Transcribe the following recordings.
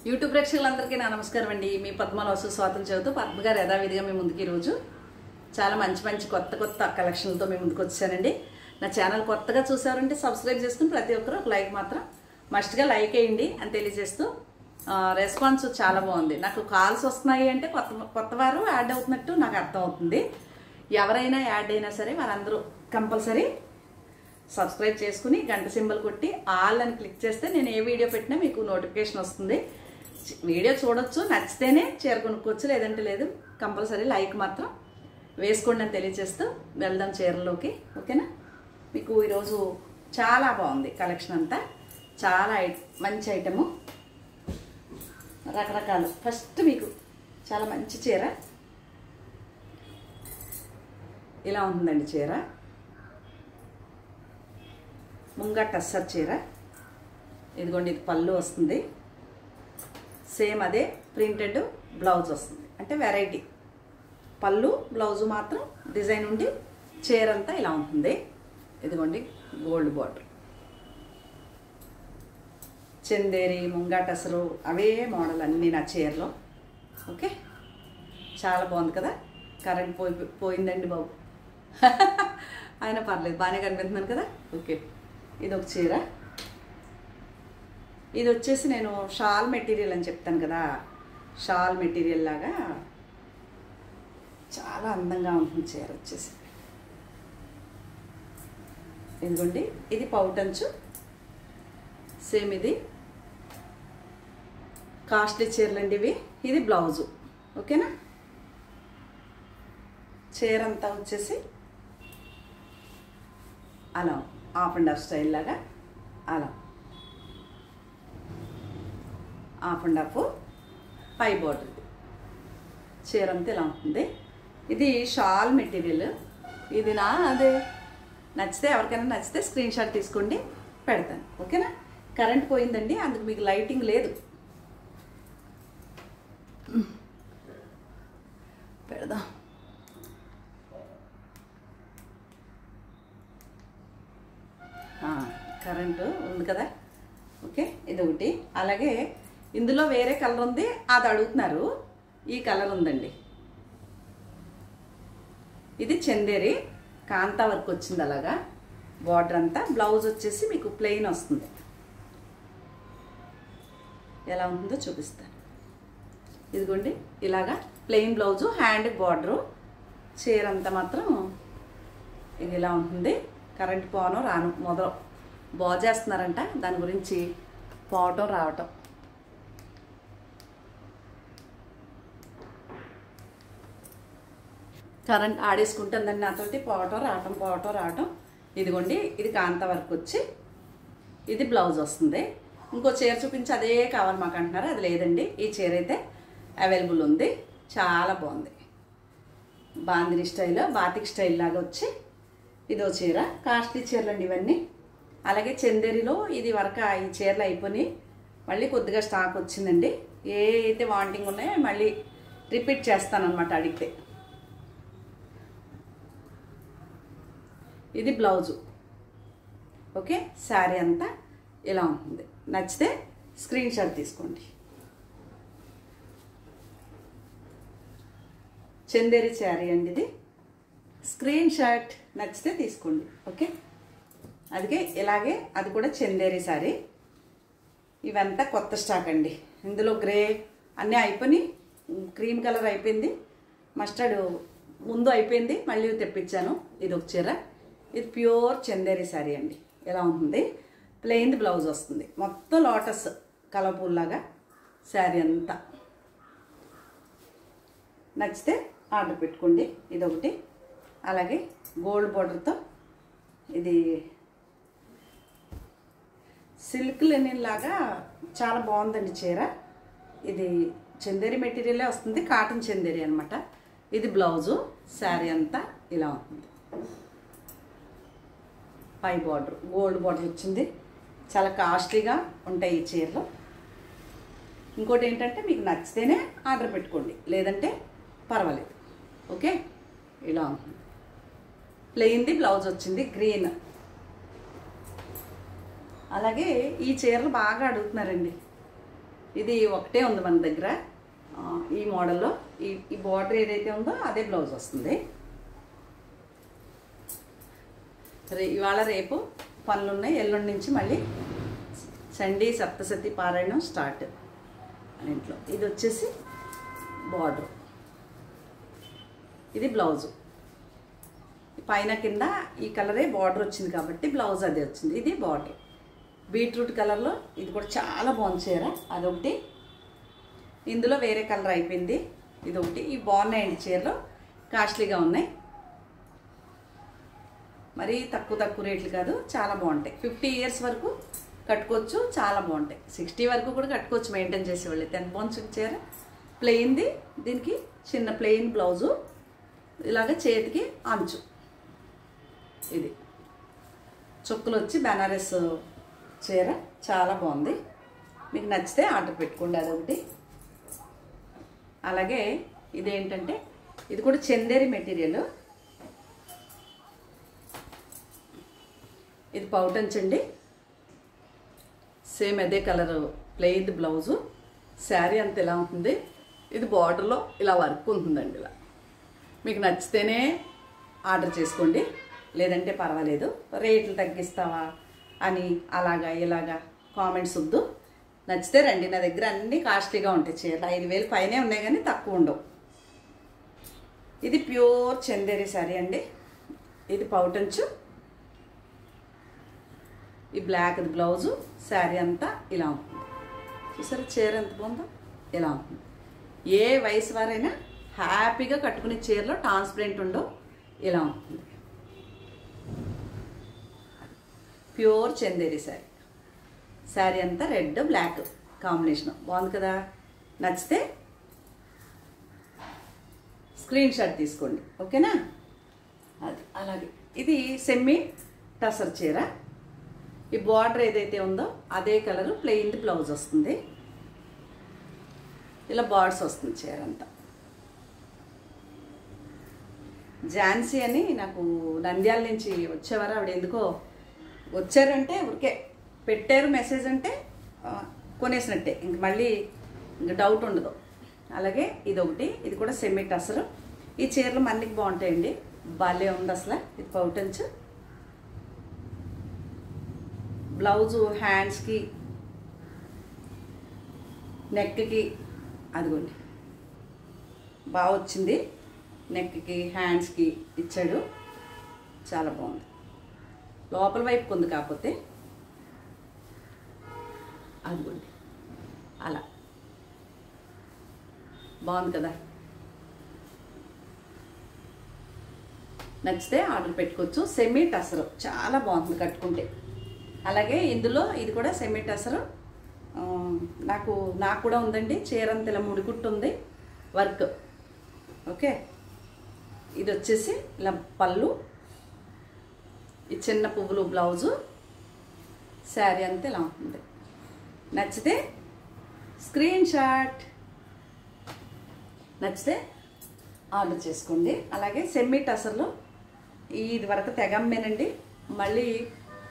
YouTube ప్రేక్షకులందరికీ నా నమస్కారం అండి. మీ పద్మలోసు స్వాతం చెబుతూ పద్మ గారు యథావిధిగా మీ ముందుకు ఈరోజు చాలా మంచి కొత్త కలెక్షన్లతో మీ ముందుకు వచ్చానండి. నా ఛానల్ కొత్తగా చూసారంటే సబ్స్క్రైబ్ చేసుకుని ప్రతి ఒక్కరు ఒక లైక్ మాత్రం మస్ట్గా లైక్ వేయండి అని తెలియజేస్తూ రెస్పాన్స్ చాలా బాగుంది. నాకు కాల్స్ వస్తున్నాయి అంటే కొత్త వారు యాడ్ అవుతున్నట్టు నాకు అర్థం అవుతుంది. ఎవరైనా యాడ్ అయినా సరే వారందరూ కంపల్సరీ సబ్స్క్రైబ్ చేసుకుని గంట సింబల్ కొట్టి ఆల్ అని క్లిక్ చేస్తే నేను ఏ వీడియో పెట్టినా మీకు నోటిఫికేషన్ వస్తుంది. వీడియో చూడొచ్చు, నచ్చితేనే చీర కొనుక్కోవచ్చు, లేదంటే లేదు. కంపల్సరీ లైక్ మాత్రం వేసుకోండి అని తెలియజేస్తూ వెళ్దాం చీరలోకి. ఓకేనా? మీకు ఈరోజు చాలా బాగుంది కలెక్షన్ అంతా, చాలా మంచి ఐటము, రకరకాలు. ఫస్ట్ మీకు చాలా మంచి చీర ఇలా ఉంటుందండి. చీర ముంగా టస్సర్ చీర, ఇదిగోండి. ఇది పళ్ళు వస్తుంది, సేమ్ అదే ప్రింటెడ్ బ్లౌజ్ వస్తుంది. అంటే వెరైటీ పళ్ళు బ్లౌజు మాత్రం డిజైన్ ఉండి చీర అంతా ఇలా ఉంటుంది. ఇదిగోండి గోల్డ్ బార్డర్, చందేరి ముంగా టసరు అవే మోడల్ అన్నీ నా చీరలో. ఓకే, చాలా బాగుంది కదా. కరెంట్ పోయిందండి బాబు. ఆయన పర్లేదు, బాగానే కనిపిస్తున్నాను కదా. ఓకే, ఇది ఒక చీర. ఇది వచ్చేసి నేను షాల్ మెటీరియల్ అని చెప్తాను కదా, షాల్ మెటీరియల్ లాగా చాలా అందంగా ఉంటుంది చీర వచ్చేసి. ఇదిగోండి, ఇది పౌటంచు, సేమ్ ఇది కాస్ట్లీ చీరలండి ఇవి. ఇది బ్లౌజు. ఓకేనా? చీర అంతా వచ్చేసి అలా హాఫ్ అండ్ హాఫ్ స్టైల్ లాగా, అలా హాఫ్ అండ్ హాఫ్ పై బోర్డర్. చీర అంతా ఇలా ఉంటుంది. ఇది షాల్ మెటీరియల్. ఇది అదే నచ్చితే, ఎవరికైనా నచ్చితే స్క్రీన్ షాట్ తీసుకోండి, పెడతాను. ఓకేనా? కరెంట్ పోయిందండి, అందుకు మీకు లైటింగ్ లేదు. పెడదాం. కరెంటు ఉంది కదా. ఓకే, ఇది ఒకటి. అలాగే ఇందులో వేరే కలర్ ఉంది, అది అడుగుతున్నారు. ఈ కలర్ ఉందండి. ఇది చందేరి కాంతా వర్క్ వచ్చింది అలాగా బార్డర్ అంతా. బ్లౌజ్ వచ్చేసి మీకు ప్లెయిన్ వస్తుంది. ఎలా ఉంటుందో చూపిస్తాను. ఇదిగోండి, ఇలాగా ప్లెయిన్ బ్లౌజు, హ్యాండ్ బార్డరు. చీర అంతా మాత్రం ఇది ఇలా ఉంటుంది. కరెంట్ పోను రాను మొదలు బాగా చేస్తున్నారంట, దాని గురించి పోవటం రావటం. కరెంట్ ఆడేసుకుంటుందండి నాతోటి, పోవటం రావటం. ఇదిగోండి, ఇది కాంతా వర్క్ వచ్చి ఇది బ్లౌజ్ వస్తుంది. ఇంకో చీర చూపించి అదే కావాలి మాకు అంటున్నారు, అది లేదండి. ఈ చీర అయితే అవైలబుల్ ఉంది, చాలా బాగుంది. బాందిని స్టైల్, బాతిక్ స్టైల్ లాగా వచ్చి ఇదో చీర. కాస్ట్లీ చీరలు అండి ఇవన్నీ. అలాగే చందేరిలో ఇది వరకు ఈ చీరలు అయిపోయి మళ్ళీ కొద్దిగా స్టాక్ వచ్చిందండి. ఏ అయితే వాంటింగ్ ఉన్నాయో మళ్ళీ రిపీట్ చేస్తానన్నమాట అడిగితే. ఇది బ్లౌజు. ఓకే, శారీ అంతా ఇలా ఉంటుంది. నచ్చితే స్క్రీన్ షాట్ తీసుకోండి. చందేరి శారీ అండి ఇది. స్క్రీన్ షాట్ నచ్చితే తీసుకోండి. ఓకే, అందుకే ఇలాగే అది కూడా చందేరి శారీ. ఇవంతా కొత్త స్టాక్ అండి. ఇందులో గ్రే అన్నీ అయిపోయి, క్రీమ్ కలర్ అయిపోయింది, మస్టర్డ్ ముందు అయిపోయింది, మళ్ళీ తెప్పించాను. ఇది ఒక చీర. ఇది ప్యూర్ చందేరి శారీ అండి. ఎలా ఉంటుంది, ప్లెయిన్ బ్లౌజ్ వస్తుంది. మొత్తం లోటస్ కలర్ఫుల్ లాగా శారీ అంతా. నచ్చితే ఆర్డర్ పెట్టుకోండి. ఇదొకటి. అలాగే గోల్డ్ బార్డర్తో ఇది సిల్క్ లెనిన్ లాగా చాలా బాగుందండి చీర. ఇది చందేరి మెటీరియలే వస్తుంది, కాటన్ చందేరి అనమాట. ఇది బ్లౌజు. శారీ అంతా ఇలా ఉంటుంది. పై బార్డర్ గోల్డ్ బార్డర్ వచ్చింది. చాలా కాస్ట్లీగా ఉంటాయి ఈ చీరలు. ఇంకోటి ఏంటంటే మీకు నచ్చితేనే ఆర్డర్ పెట్టుకోండి, లేదంటే పర్వాలేదు. ఓకే, ఇలా ఉంటుంది. ప్లెయిన్ది బ్లౌజ్ వచ్చింది, గ్రీన్. అలాగే ఈ చీరలు బాగా అడుగుతున్నారండి. ఇది ఒకటే ఉంది మన దగ్గర ఈ మోడల్లో. ఈ బార్డర్ ఏదైతే ఉందో అదే బ్లౌజ్ వస్తుంది. ఇవాళ రేపు పనులు ఉన్నాయి. ఎల్లుండి నుంచి మళ్ళీ చండీ సప్తసతి పారాయణం స్టార్ట్ ఇంట్లో. ఇది వచ్చేసి బార్డర్, ఇది బ్లౌజు. పైన కింద ఈ కలరే బార్డర్ వచ్చింది కాబట్టి బ్లౌజ్ అదే వచ్చింది. ఇది బార్డర్ బీట్రూట్ కలర్లో. ఇది కూడా చాలా బాగుంది చీర. అదొకటి. ఇందులో వేరే కలర్ అయిపోయింది. ఇదొకటి. ఇవి బాగున్నాయండి చీరలు, కాస్ట్లీగా ఉన్నాయి. మరీ తక్కువ రేట్లు కాదు, చాలా బాగుంటాయి. 50 years వరకు కట్టుకోవచ్చు, చాలా బాగుంటాయి. 60 వరకు కూడా కట్టుకోవచ్చు మెయింటైన్ చేసేవాళ్ళు. 10 bones చీర ప్లెయిన్ది. దీనికి చిన్న ప్లెయిన్ బ్లౌజు, ఇలాగ చేతికి అంచు. ఇది చుక్కలు వచ్చి బెనారస్ చీర చాలా బాగుంది. మీకు నచ్చితే ఆర్డర్ పెట్టుకోండి. అదొకటి. అలాగే ఇదేంటంటే ఇది కూడా చందేరి మెటీరియల్. ఇది పౌటంచండి. సేమ్ అదే కలర్ ప్లెయిన్ బ్లౌజు. శారీ అంత ఇలా ఉంటుంది. ఇది బార్డర్లో ఇలా వర్క్ ఉంటుందండి. ఇలా మీకు నచ్చితేనే ఆర్డర్ చేసుకోండి, లేదంటే పర్వాలేదు. రేట్లు తగ్గిస్తావా అని అలాగా ఇలాగా కామెంట్స్ వద్దు. నచ్చితే రండి. నా దగ్గర అన్నీ కాస్ట్లీగా ఉంటాయి చీరలు. 5,000 పైనే ఉన్నాయి కానీ తక్కువ ఉండవు. ఇది ప్యూర్ చందేరి శారీ అండి. ఇది పౌటంచు. ఈ బ్లాక్ బ్లౌజు. శారీ అంతా ఇలా ఉంటుంది. చూసారా చీర ఎంత బాగుందో? ఇలా ఉంటుంది. ఏ వయసు వారైనా హ్యాపీగా కట్టుకునే చీరలో ట్రాన్స్పరెంట్ ఉండవు, ఇలా ఉంటుంది. ప్యూర్ చందేరి శారీ. శారీ అంతా రెడ్ బ్లాక్ కాంబినేషన్ బాగుంది కదా. నచ్చితే స్క్రీన్ షాట్ తీసుకోండి, ఓకేనా? అది అలాగే. ఇది సెమీ టసర్ చీర. ఈ బార్డర్ ఏదైతే ఉందో అదే కలరు ప్లెయిన్ బ్లౌజ్ వస్తుంది. ఇలా బార్డర్స్ వస్తుంది చీర అంతా. ఝాన్సీ అని నాకు నంద్యాల నుంచి వచ్చేవారు. ఆవిడ ఎందుకో వచ్చారంటే ఊరికే పెట్టారు మెసేజ్ అంటే కొనేసినట్టే, ఇంక మళ్ళీ ఇంక డౌట్ ఉండదు. అలాగే ఇదొకటి. ఇది కూడా సెమీ టసరు. ఈ చీరలు మన్నికి బాగుంటాయండి. భలే ఉంది అసలు. ఇది పౌటంచు. బ్లౌజు హ్యాండ్స్కి నెక్కి అదిగోండి బాగా వచ్చింది. నెక్కి హ్యాండ్స్కి ఇచ్చాడు, చాలా బాగుంది. లోపల వైపు ఉంది కాకపోతే అదిగోండి అలా బాగుంది కదా. నచ్చితే ఆర్డర్ పెట్టుకోవచ్చు. సెమీ టసరు చాలా బాగుంటుంది కట్టుకుంటే. అలాగే ఇందులో ఇది కూడా సెమీ టసరు. నాకు కూడా ఉందండి. చీరంత ఇలా ముడికుట్టు ఉంది వర్క్, ఓకే. ఇది వచ్చేసి ఇలా పళ్ళు, ఈ చిన్న పువ్వులు బ్లౌజు. శారీ అంతా ఇలా ఉంటుంది. నచ్చితే స్క్రీన్ షాట్, నచ్చితే ఆర్డర్ చేసుకోండి. అలాగే సెమీ టసర్లో ఇది వరకు తెగమ్మేనండి. మళ్ళీ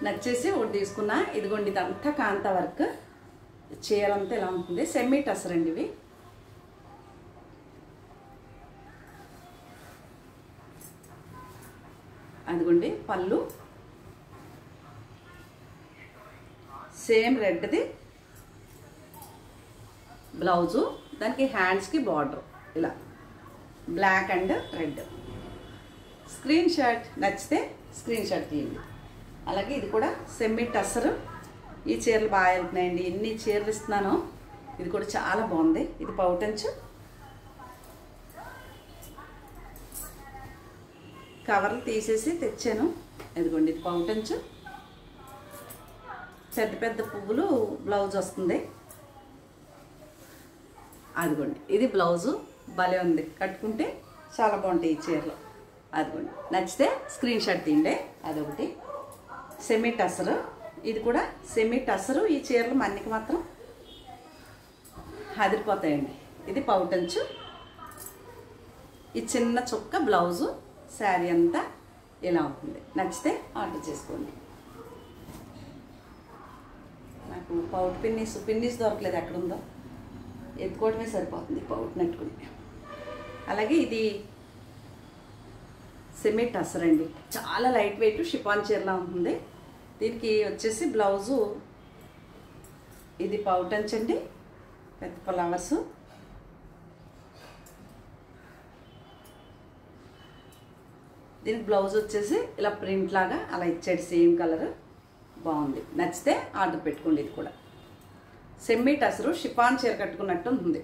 నచ్చేసి ఒకటి తీసుకున్నా. ఇదిగోండి ఇదంతా కాంతా వర్క్. చీర అంతా ఇలా ఉంటుంది. సెమీ టసర్ అండి ఇవి. అదిగోండి పళ్ళు సేమ్ రెడ్ది బ్లౌజు. దానికి హ్యాండ్స్కి బార్డర్ ఇలా black and red. Screen shot నచ్చితే స్క్రీన్ షాట్ తీయండి. అలాగే ఇది కూడా సెమీ టసరు. ఈ చీరలు బాగా వెళ్తున్నాయండి. ఎన్ని చీరలు ఇస్తున్నానో. ఇది కూడా చాలా బాగుంది. ఇది పౌటంచు. కవర్లు తీసేసి తెచ్చాను. ఇదిగోండి ఇది పౌటంచు. పెద్ద పెద్ద పువ్వులు బ్లౌజ్ వస్తుంది. అదిగోండి ఇది బ్లౌజు. భలే ఉంది, కట్టుకుంటే చాలా బాగుంటాయి ఈ చీరలు. అదిగోండి నచ్చితే స్క్రీన్ షాట్ తీయండి. అదొకటి సెమీ టసరు. ఇది కూడా సెమీ టసరు. ఈ చీరలు మన్నికి మాత్రం అదిరిపోతాయండి. ఇది పౌటంచు. ఈ చిన్న చుక్క బ్లౌజు. శారీ అంతా ఇలా ఉంటుంది. నచ్చితే ఆర్డర్ చేసుకోండి. నాకు పౌట్ పిన్నీస్ దొరకలేదు, ఎక్కడుందో ఎత్తుకోవడమే సరిపోతుంది పౌట్ నెట్టుకుని. అలాగే ఇది సెమీ టసర్ అండి, చాలా లైట్ వెయిట్ షిఫాన్ చీరలా ఉంటుంది. దీనికి వచ్చేసి బ్లౌజు ఇది పౌట్ అంచండి, పెద్ద ఫ్లవర్స్. దీనికి బ్లౌజ్ వచ్చేసి ఇలా ప్రింట్ లాగా అలా ఇచ్చాడు, సేమ్ కలర్, బాగుంది. నచ్చితే ఆర్డర్ పెట్టుకోండి. ఇది కూడా సెమీ టసరు షిఫాన్ చీర కట్టుకున్నట్టు ఉంటుంది,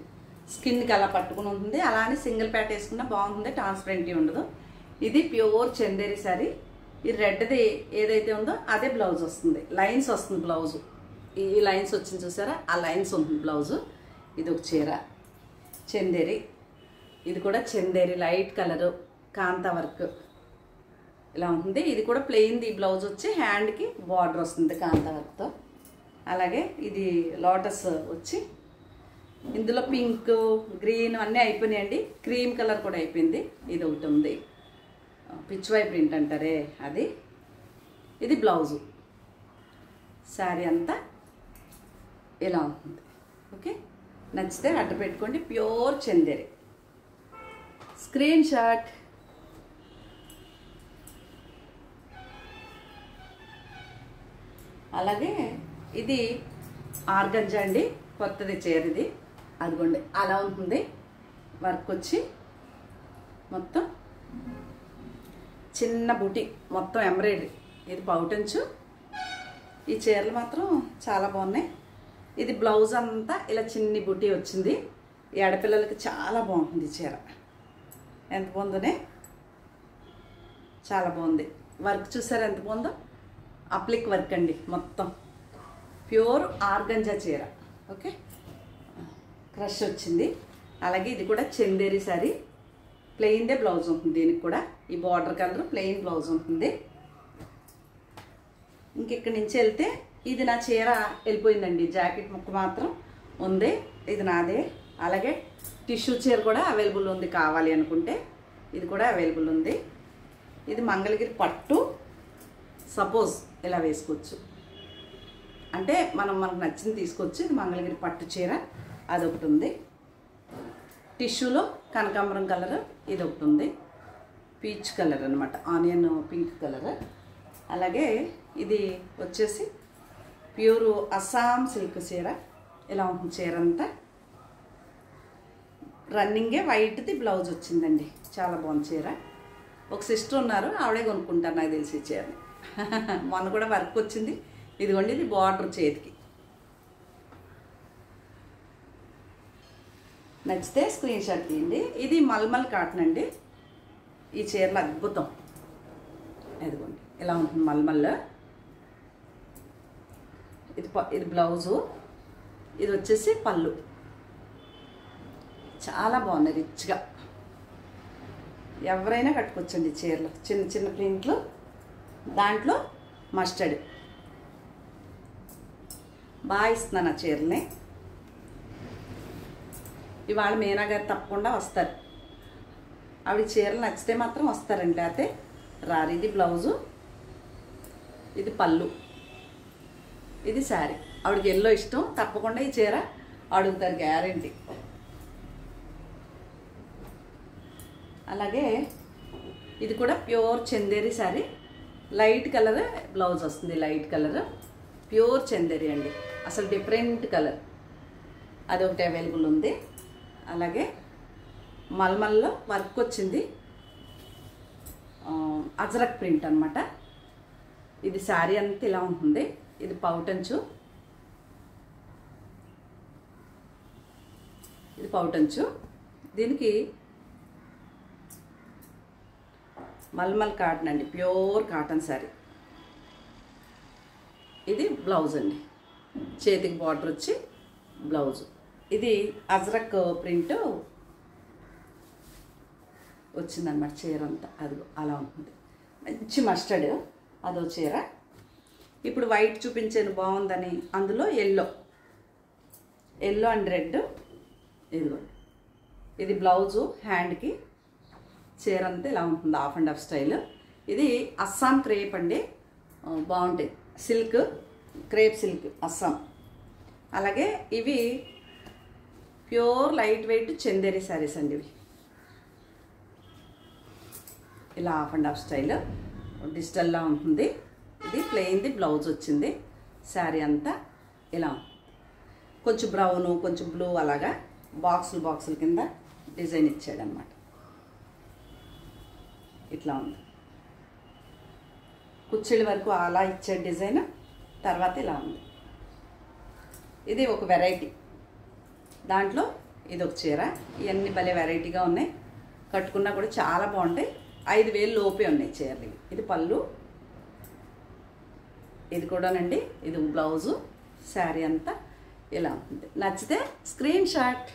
స్కిన్కి అలా పట్టుకుని ఉంటుంది. అలానే సింగిల్ ప్యాట్ వేసుకున్నా బాగుంటుంది, ట్రాన్స్పరెంట్ ఉండదు. ఇది ప్యూర్ చందేరి శారీ. ఈ రెడ్ది ఏదైతే ఉందో అదే బ్లౌజ్ వస్తుంది, లైన్స్ వస్తుంది బ్లౌజు. ఈ లైన్స్ వచ్చింది చూసారా, ఆ లైన్స్ ఉంటుంది బ్లౌజు. ఇది ఒక చీర చందేరి, ఇది కూడా చందేరి లైట్ కలరు, కాంతా వర్క్ ఇలా ఉంటుంది. ఇది కూడా ప్లెయిన్. ఈ బ్లౌజ్ వచ్చి హ్యాండ్కి బార్డర్ వస్తుంది కాంతా వర్క్తో. అలాగే ఇది లోటస్ వచ్చి ఇందులో పింక్, గ్రీన్ అన్నీ అయిపోయినాయండి. క్రీమ్ కలర్ కూడా అయిపోయింది. ఇది ఒకటి ఉంది, పిచ్వై ప్రింట్ అంటారే అది. ఇది బ్లౌజు. శారీ అంతా ఇలా ఉంటుంది. ఓకే, నచ్చితే అడ్డు పెట్టుకోండి. ప్యూర్ చందేరి. Screenshot. అలాగే ఇది ఆర్గంజా అండి, కొత్తది చీర ఇది. అదిగోండి అలా ఉంటుంది వర్క్ వచ్చి, మొత్తం చిన్న బుటీ, మొత్తం ఎంబ్రాయిడరీ. ఇది పౌటంచు. ఈ చీరలు మాత్రం చాలా బాగున్నాయి. ఇది బ్లౌజ్ అంతా ఇలా చిన్ని బుటీ వచ్చింది. ఈ ఆడపిల్లలకి చాలా బాగుంటుంది చీర. ఎంత బాగుందోనే, చాలా బాగుంది. వర్క్ చూసారా ఎంత బాగుందో, అప్లిక్ వర్క్ అండి మొత్తం. ప్యూర్ ఆర్గంజా చీర. ఓకే, క్రష్ వచ్చింది. అలాగే ఇది కూడా చందేరి శారీ, ప్లెయిన్దే బ్లౌజ్ ఉంటుంది. దీనికి కూడా ఈ బార్డర్ కలర్ ప్లెయిన్ బ్లౌజ్ ఉంటుంది. ఇంకెక్కడి నుంచి వెళ్తే ఇది నా చీర వెళ్ళిపోయిందండి, జాకెట్ ముక్క మాత్రం ఉంది, ఇది నాదే. అలాగే టిష్యూ చీర కూడా అవైలబుల్ ఉంది, కావాలి అనుకుంటే ఇది కూడా అవైలబుల్ ఉంది. ఇది మంగళగిరి పట్టు. సపోజ్ ఇలా వేసుకోవచ్చు అంటే మనకు నచ్చింది తీసుకోవచ్చు. ఇది మంగళగిరి పట్టు చీర, అదొకటి ఉంది. టిష్యూలో కనకాంబరం కలర్ ఇది ఒకటి ఉంది, పీచ్ కలర్ అనమాట, ఆనియన్ పింక్ కలర్. అలాగే ఇది వచ్చేసి ప్యూర్ అస్సాం సిల్క్ చీర. ఇలా ఉంటుంది చీర అంతా. రన్నింగే వైట్ది బ్లౌజ్ వచ్చిందండి, చాలా బాగుంది చీర. ఒక సిస్టర్ ఉన్నారు, ఆవిడే కొనుక్కుంటారు నాకు తెలిసి చీరని. మొన్న కూడా వర్క్ వచ్చింది. ఇదిగోండి, ఇది బార్డర్ చేతికి. నచ్చితే స్క్రీన్ షాట్ తీయండి. ఇది మల్మల్ కాటన్ అండి. ఈ చీరలు అద్భుతం. ఇదిగోండి ఇలా ఉంటుంది మల్మల్. ఇది బ్లౌజు, ఇది వచ్చేసి పళ్ళు. చాలా బాగున్నాయి, రిచ్గా. ఎవరైనా కట్టుకోవచ్చండి చీరలు, చిన్న చిన్న ప్రింట్లు. దాంట్లో మస్టర్డ్ బాగా ఇస్తున్నాను ఆ చీరని. ఇవాళ మీనా గారు తప్పకుండా వస్తారు. ఆవిడ చీరలు నచ్చితే మాత్రం వస్తారండి, లేకపోతే రారు. ఇది బ్లౌజు, ఇది పళ్ళు, ఇది శారీ. ఆవిడకి ఎల్లో ఇష్టం, తప్పకుండా ఈ చీర అడుగుతారు, గ్యారెంటీ. అలాగే ఇది కూడా pure Chanderi sari, light colour blouse వస్తుంది, లైట్ కలర్, ప్యూర్ చందేరి అండి, అసలు డిఫరెంట్ కలర్. అదొకటి అవైలబుల్ ఉంది. అలాగే మల్మల్లో వర్క్ వచ్చింది, అజరక్ ప్రింట్ అనమాట. ఇది శారీ అంతా ఇలా ఉంటుంది. ఇది పౌటంచు, ఇది పౌటంచు. దీనికి మల్మల్ కాటన్ అండి, ప్యూర్ కాటన్ శారీ. ఇది బ్లౌజ్ అండి, చేతికి బార్డర్ వచ్చి బ్లౌజు. ఇది అజ్రక్ ప్రింట్ వచ్చిందన్నమాట చీర అంతా. అది అలా ఉంటుంది, మంచి మస్టర్డ్. అదో చీర. ఇప్పుడు వైట్ చూపించాను బాగుందని, అందులో ఎల్లో అండ్ రెడ్. ఇదిగోండి, ఇది బ్లౌజు, హ్యాండ్కి. చీర అంతా ఇలా ఉంటుంది, హాఫ్ అండ్ హాఫ్ స్టైల్. ఇది అస్సాం క్రేప్ అండి, బాగుంటాయి. Silk, crepe silk Assam. అలాగే ఇవి pure light weight Chanderi saris అండి ఇవి. ఇలా హాఫ్ అండ్ హాఫ్ స్టైల్ డిజిటల్లా ఉంటుంది. ఇది ప్లెయిన్ది బ్లౌజ్ వచ్చింది. శారీ అంతా ఇలా కొంచెం బ్రౌను కొంచెం బ్లూ అలాగా బాక్సుల కింద డిజైన్ ఇచ్చాడనమాట. ఇట్లా ఉంది. కుచ్చిళ్ళ వరకు అలా ఇచ్చాడు డిజైన్. తర్వాత ఇలా ఉంది. ఇది ఒక వెరైటీ. దాంట్లో ఇది ఒక చీర. ఇవన్నీ భలే వెరైటీగా ఉన్నాయి. కట్టుకున్నా కూడా చాలా బాగుంటాయి. 5,000 లోపే ఉన్నాయి చీరలు ఇవి. ఇది పళ్ళు, ఇది కూడానండి. ఇది బ్లౌజు. శారీ అంతా ఇలా ఉంటుంది. నచ్చితే స్క్రీన్ షాట్.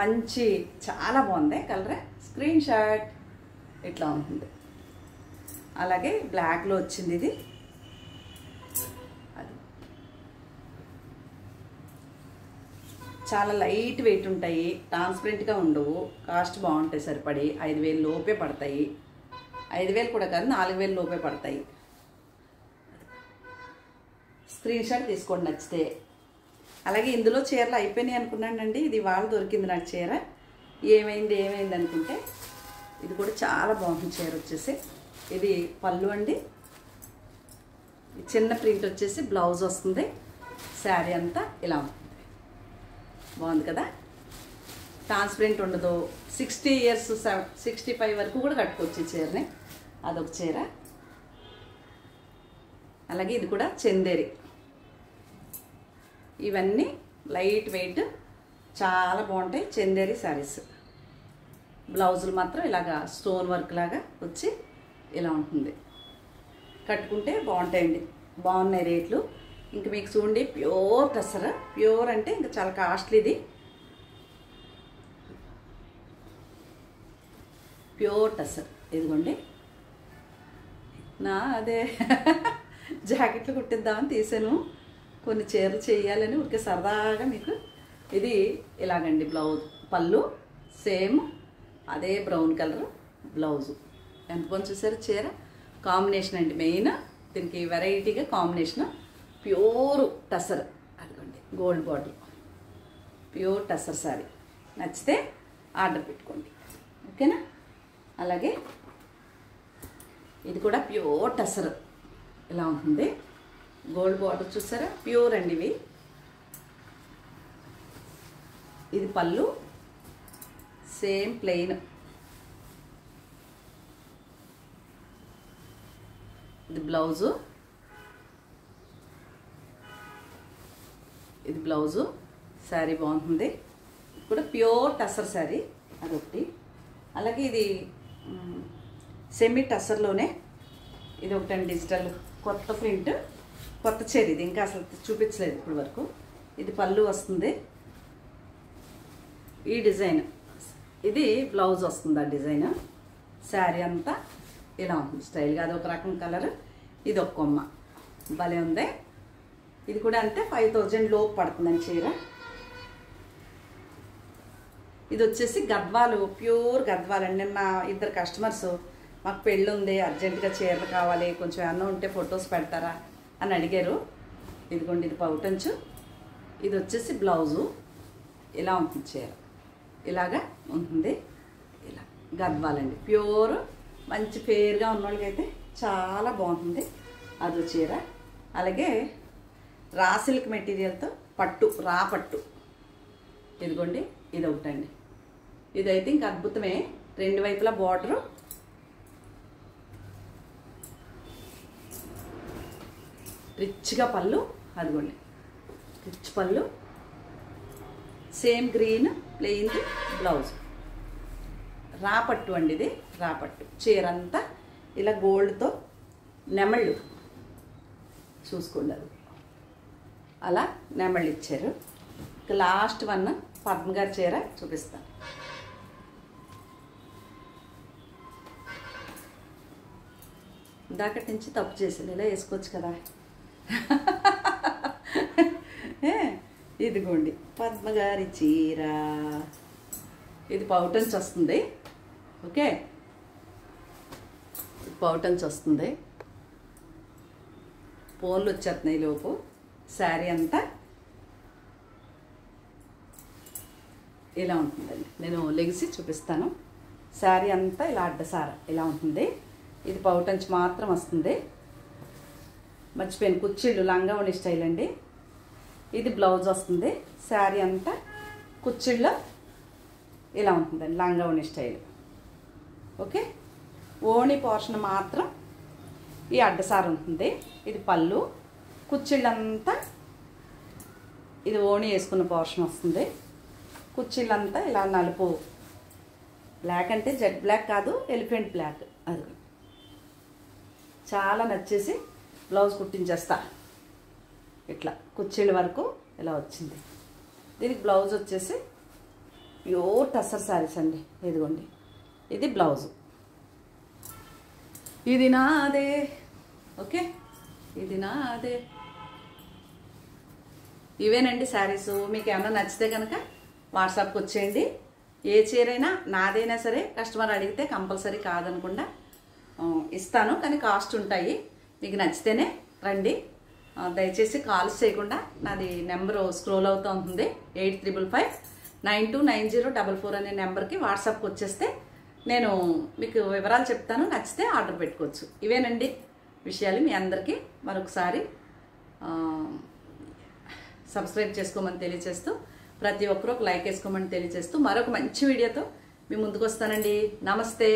మంచి చాలా బాగుంది కలర్. స్క్రీన్ షాట్ ఇట్లా ఉంటుంది. అలాగే బ్లాక్లో వచ్చింది ఇది. అది చాలా లైట్ వెయిట్ ఉంటాయి. ట్రాన్స్పరెంట్గా ఉండవు. కాస్ట్ బాగుంటాయి. సరిపడి 5,000 లోపే పడతాయి. 5,000 కూడా కాదు, 4,000 లోపే పడతాయి. స్క్రీన్ షాట్ తీసుకోండి నచ్చితే. అలాగే ఇందులో చీరలు అయిపోయినాయి అనుకున్నానండి. ఇది వాళ్ళు దొరికింది నాకు చీర. ఏమైంది అనుకుంటే ఇది కూడా చాలా బాగుంటుంది చీర వచ్చేసి. ఇది పళ్ళు అండి. చిన్న ప్రింట్ వచ్చేసి బ్లౌజ్ వస్తుంది. శారీ అంతా ఇలా ఉంటుంది. బాగుంది కదా. ట్రాన్స్పరెంట్ ఉండదు. 60 ఇయర్స్ 65 వరకు కూడా కట్టుకోవచ్చు ఈ చీరని. అదొక చీర. అలాగే ఇది కూడా చందేరి. ఇవన్నీ లైట్ వెయిట్ చాలా బాగుంటాయి చందేరి శారీస్. బ్లౌజులు మాత్రం ఇలాగా స్టోన్ వర్క్ లాగా వచ్చి ఇలా ఉంటుంది. కట్టుకుంటే బాగుంటాయండి. బాగున్నాయి రేట్లు. ఇంక మీకు చూడండి ప్యూర్ టసర్. ప్యూర్ అంటే ఇంకా చాలా కాస్ట్లీది. ప్యూర్ టసర్. ఇదిగోండి. అదే జాకెట్లు కుట్టిద్దామని తీసాను. కొన్ని చీరలు చేయాలని ఊరికే సరదాగా మీకు. ఇది ఇలాగండి బ్లౌజ్. పళ్ళు సేమ్ అదే బ్రౌన్ కలర్ బ్లౌజు. ఎంత బాగుంది చూసారు చీర. కాంబినేషన్ అండి మెయిన్. దీనికి వెరైటీగా కాంబినేషన్ ప్యూర్ టసర్. అదిగోండి gold bottle pure tussar sari. నచ్చితే ఆర్డర్ పెట్టుకోండి. ఓకేనా. అలాగే ఇది కూడా ప్యూర్ టసర్ ఇలా ఉంటుంది. గోల్డ్ బార్డర్ చూసారా. ప్యూర్ అండి ఇవి. ఇది పళ్ళు సేమ్ ప్లెయిన్. ఇది బ్లౌజు. ఇది బ్లౌజు. శారీ బాగుంటుంది. ఇది కూడా ప్యూర్ టసర్ శారీ. అదొకటి. అలాగే ఇది సెమీ టసర్లోనే ఇది ఒకటండి డిజిటల్ కొత్త ప్రింట్. కొత్త చీర ఇది. ఇంకా అసలు చూపించలేదు ఇప్పటి వరకు. ఇది పళ్ళు వస్తుంది. ఈ డిజైన్. ఇది బ్లౌజ్ వస్తుంది. ఆ డిజైన్. శారీ అంతా ఇలా ఉంటుంది స్టైల్గా. అదొక రకం కలర్. ఇది ఒక కొమ్మ. భలే ఉంది. ఇది కూడా అంతే 5,000 లోపు పడుతుందండి చీర. ఇది వచ్చేసి గద్వాలు. ప్యూర్ గద్వాలండి. నిన్న 2 కస్టమర్స్ మాకు పెళ్ళి ఉంది, అర్జెంటుగా చీరలు కావాలి, కొంచెం ఏమన్నా ఉంటే ఫొటోస్ పెడతారా అని అడిగారు. ఇదిగోండి. ఇది పౌటంచు. ఇది వచ్చేసి బ్లౌజు. ఇలా ఉంటుంది చీర. ఇలాగా ఉంటుంది. ఇలా గద్వాలండి. ప్యూర్ మంచి ఫేర్గా ఉన్న వాళ్ళకైతే చాలా బాగుంటుంది. అదో చీర. అలాగే రా సిల్క్ మెటీరియల్తో పట్టు, రా పట్టు. ఇదిగోండి. ఇది ఒకటండి. ఇదైతే ఇంక అద్భుతమే. 2 వైపులా బార్డరు. రిచ్గా పళ్ళు. అదిగోండి రిచ్ పళ్ళు. Same green plain blouse. రాపట్టు అండి ఇది. రాపట్టు చీర అంతా ఇలా గోల్డ్తో నెమళ్ళు చూసుకోండి. అది అలా నెమళ్ళు ఇచ్చారు. లాస్ట్ వన్ పద్మ గారి చీర చూపిస్తాను. ఇందాకటి నుంచి తప్పు చేసింది. ఇలా వేసుకోవచ్చు కదా. ఇదిగోండి పద్మగారి చీర. ఇది పౌటన్స్ వస్తుంది. ఓకే. పౌటన్స్ వస్తుంది. ఫోన్లు వచ్చేస్తున్నాయి లోపు. శారీ అంతా ఇలా ఉంటుందండి. నేను లెగిసి చూపిస్తాను. శారీ అంతా ఇలా అడ్డసార ఇలా ఉంటుంది. ఇది పౌటంచి మాత్రం వస్తుంది. మర్చిపోయిన కుచ్చిళ్ళు లంగావణి స్టైల్ అండి. ఇది బ్లౌజ్ వస్తుంది. శారీ అంతా కుచ్చిళ్ళ ఇలా ఉంటుందండి, లంగావణి స్టైల్. ఓకే, ఓణి పోర్షన్ మాత్రం ఈ అడ్డసార ఉంటుంది. ఇది పళ్ళు, కుచ్చిళ్ళంతా ఇది ఓణి వేసుకున్న పోర్షన్ వస్తుంది. కుచ్చిళ్ళంతా ఇలా నలుపు, బ్లాక్ అంటే జెడ్ బ్లాక్ కాదు, ఎలిఫెంట్ బ్లాక్. అది చాలా నచ్చేసి బ్లౌజ్ కుట్టించేస్తా. ఇట్లా కుచ్చిళ్ళ వరకు ఇలా వచ్చింది. దీనికి బ్లౌజ్ వచ్చేసి ప్యూర్ టసర్ శారీస్ అండి. ఇదిగోండి, ఇది బ్లౌజు. ఇది నాదే. ఓకే, ఇది నాదే. ఇవేనండి శారీస్. మీకు ఏమైనా నచ్చితే కనుక వాట్సాప్కి వచ్చేయండి. ఏ చీరైనా నాదైనా సరే కస్టమర్ అడిగితే కంపల్సరీ కాదనకుండా ఇస్తాను, కానీ కాస్ట్ ఉంటాయి. మీకు నచ్చితేనే రండి. దయచేసి కాల్స్ చేయకుండా నాది నెంబరు స్క్రోల్ అవుతూ ఉంటుంది. 8355929044 అనే నెంబర్కి వాట్సాప్కి వచ్చేస్తే నేను మీకు వివరాలు చెప్తాను. నచ్చితే ఆర్డర్ పెట్టుకోవచ్చు. ఇవేనండి విషయాలు. మీ అందరికీ మరొకసారి సబ్స్క్రైబ్ చేసుకోమని తెలియజేస్తూ, ప్రతి ఒక్కరూ ఒక లైక్ వేసుకోమని తెలియజేస్తూ, మరొక మంచి వీడియోతో మీ ముందుకు వస్తానండి. నమస్తే.